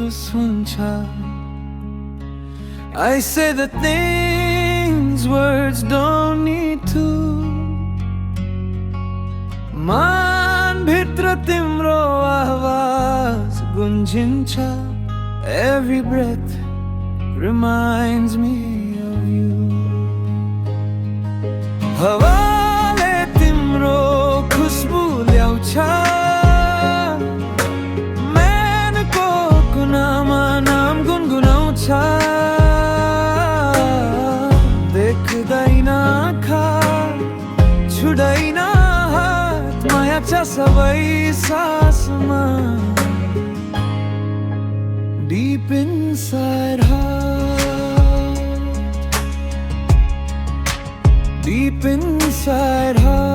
महसुस हुन्छ I say the things words don't need to मान भित्र तिम्रो आवाज गुन्जिन्छ Every breath reminds me of you हावाले तिम्रो खुशबु ल्याउँछ म्यानको कुनामा नाम गुनगुनाउँछ देख्दैन आँखा छुँदैन हात माया छ सबै सासमा Deep inside heart Deep inside heart